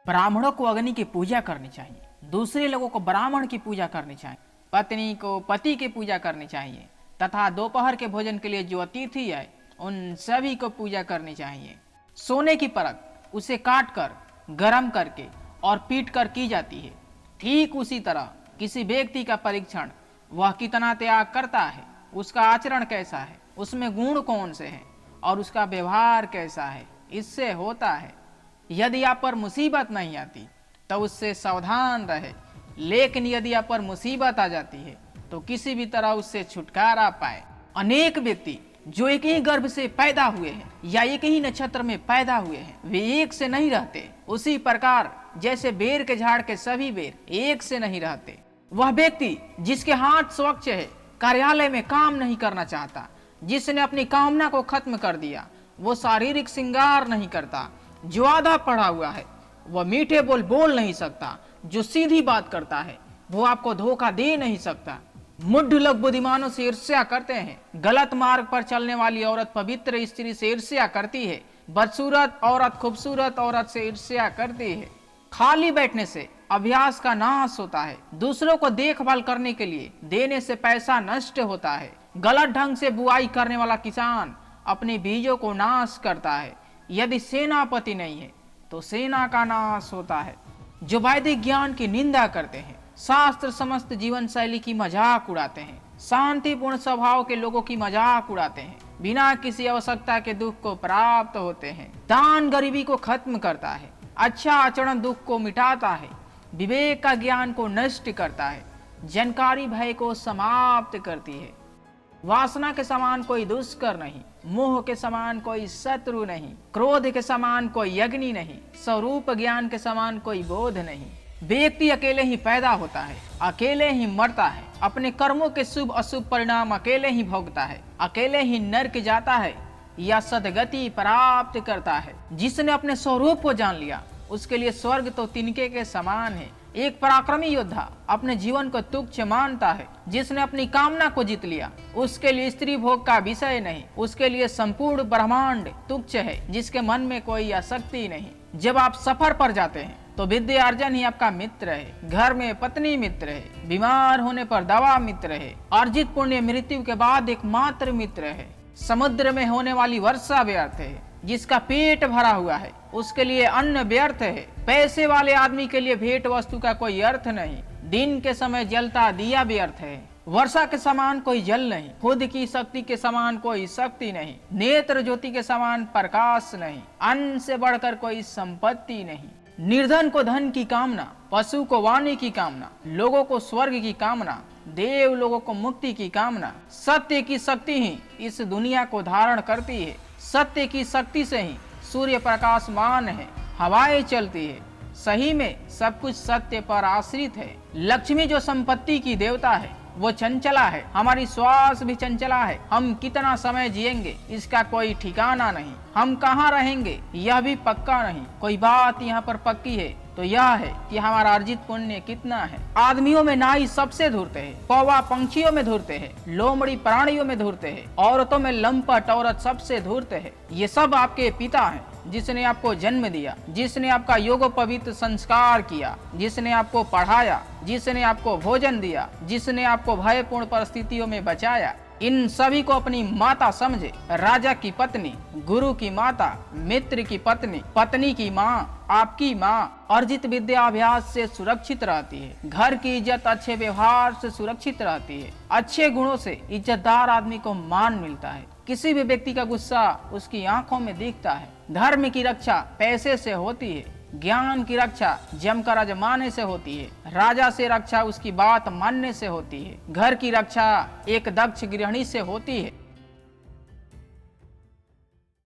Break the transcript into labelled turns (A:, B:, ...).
A: ब्राह्मणों को अग्नि की पूजा करनी चाहिए, दूसरे लोगों को ब्राह्मण की पूजा करनी चाहिए, पत्नी को पति की पूजा करनी चाहिए, तथा दोपहर के भोजन के लिए जो अतिथि है उन सभी को पूजा करनी चाहिए। सोने की परत उसे काट कर गर्म करके और पीट कर की जाती है। ठीक उसी तरह किसी व्यक्ति का परीक्षण वह कितना त्याग करता है, उसका आचरण कैसा है, उसमें गुण कौन से हैं और उसका व्यवहार कैसा है, इससे होता है। यदि आप पर मुसीबत नहीं आती तो उससे सावधान रहे, लेकिन यदि आप पर मुसीबत आ जाती है तो किसी भी तरह उससे छुटकारा पाए। अनेक व्यक्ति जो एक ही गर्भ से पैदा हुए हैं या एक ही नक्षत्र में पैदा हुए हैं, वे एक से नहीं रहते। उसी प्रकार जैसे बेर के झाड़ के सभी बेर एक से नहीं रहते। वह व्यक्ति जिसके हाथ स्वच्छ है, कार्यालय में काम नहीं करना चाहता, जिसने अपनी कामना को खत्म कर दिया, वो शारीरिक श्रृंगार नहीं करता। जो आधा पढ़ा हुआ है वह मीठे बोल बोल नहीं सकता। जो सीधी बात करता है वो आपको धोखा दे नहीं सकता। मुढ़ लोग बुद्धिमानों से ईर्ष्या करते हैं। गलत मार्ग पर चलने वाली औरत पवित्र स्त्री से ईर्ष्या करती है। बदसूरत औरत खूबसूरत औरत से ईर्ष्या करती है। खाली बैठने से अभ्यास का नाश होता है। दूसरों को देखभाल करने के लिए देने से पैसा नष्ट होता है। गलत ढंग से बुआई करने वाला किसान अपने बीजों को नाश करता है। यदि सेनापति नहीं है तो सेना का नाश होता है। जो वैदिक ज्ञान की निंदा करते हैं, शास्त्र समस्त जीवन शैली की मजाक उड़ाते हैं, शांतिपूर्ण स्वभाव के लोगों की मजाक उड़ाते हैं, बिना किसी आवश्यकता के दुख को प्राप्त होते हैं। दान गरीबी को खत्म करता है, अच्छा आचरण दुख को मिटाता है, विवेक का ज्ञान को नष्ट करता है, जानकारी भय को समाप्त करती है। वासना के समान कोई दुष्कर नहीं, मोह के समान कोई शत्रु नहीं, क्रोध के समान कोई अग्नि नहीं, स्वरूप ज्ञान के समान कोई बोध नहीं। व्यक्ति अकेले ही पैदा होता है, अकेले ही मरता है, अपने कर्मों के शुभ अशुभ परिणाम अकेले ही भोगता है, अकेले ही नरक जाता है या सदगति प्राप्त करता है। जिसने अपने स्वरूप को जान लिया उसके लिए स्वर्ग तो तिनके के समान है। एक पराक्रमी योद्धा अपने जीवन को तुच्छ मानता है। जिसने अपनी कामना को जीत लिया उसके लिए स्त्री भोग का विषय नहीं, उसके लिए संपूर्ण ब्रह्मांड तुच्छ है, जिसके मन में कोई आसक्ति नहीं। जब आप सफर पर जाते हैं तो विद्यार्जन ही आपका मित्र है, घर में पत्नी मित्र है, बीमार होने पर दवा मित्र है, अर्जित पुण्य मृत्यु के बाद एकमात्र मित्र है। समुद्र में होने वाली वर्षा व्यर्थ है, जिसका पेट भरा हुआ है उसके लिए अन्न व्यर्थ है। पैसे वाले आदमी के लिए भेंट वस्तु का कोई अर्थ नहीं। दिन के समय जलता दिया व्यर्थ है। वर्षा के समान कोई जल नहीं, खुद की शक्ति के समान कोई शक्ति नहीं, नेत्र ज्योति के समान प्रकाश नहीं, अन्न से बढ़कर कोई संपत्ति नहीं। निर्धन को धन की कामना, पशु को वाणी की कामना, लोगों को स्वर्ग की कामना, देव लोगों को मुक्ति की कामना। सत्य की शक्ति ही इस दुनिया को धारण करती है। सत्य की शक्ति से ही सूर्य प्रकाशमान है, हवाएं चलती है। सही में सब कुछ सत्य पर आश्रित है। लक्ष्मी जो संपत्ति की देवता है वो चंचला है, हमारी श्वास भी चंचला है। हम कितना समय जिएंगे इसका कोई ठिकाना नहीं, हम कहाँ रहेंगे यह भी पक्का नहीं। कोई बात यहाँ पर पक्की है तो यह है कि हमारा अर्जित पुण्य कितना है। आदमियों में नाई सबसे धूर्ते है, कौवा पंछियों में धूर्ते है, लोमड़ी प्राणियों में धूर्ते है, औरतों में लंपट औरत सबसे धूर्ते है। ये सब आपके पिता हैं, जिसने आपको जन्म दिया, जिसने आपका योगोपवीत संस्कार किया, जिसने आपको पढ़ाया, जिसने आपको भोजन दिया, जिसने आपको भयपूर्ण परिस्थितियों में बचाया। इन सभी को अपनी माता समझे। राजा की पत्नी, गुरु की माता, मित्र की पत्नी, पत्नी की माँ, आपकी माँ अर्जित विद्याभ्यास से सुरक्षित रहती है। घर की इज्जत अच्छे व्यवहार से सुरक्षित रहती है। अच्छे गुणों से इज्जतदार आदमी को मान मिलता है। किसी भी व्यक्ति का गुस्सा उसकी आंखों में दिखता है। धर्म की रक्षा पैसे से होती है, ज्ञान की रक्षा जमकर आजमाने से होती है, राजा से रक्षा उसकी बात मानने से होती है, घर की रक्षा एक दक्ष गृहिणी से होती है।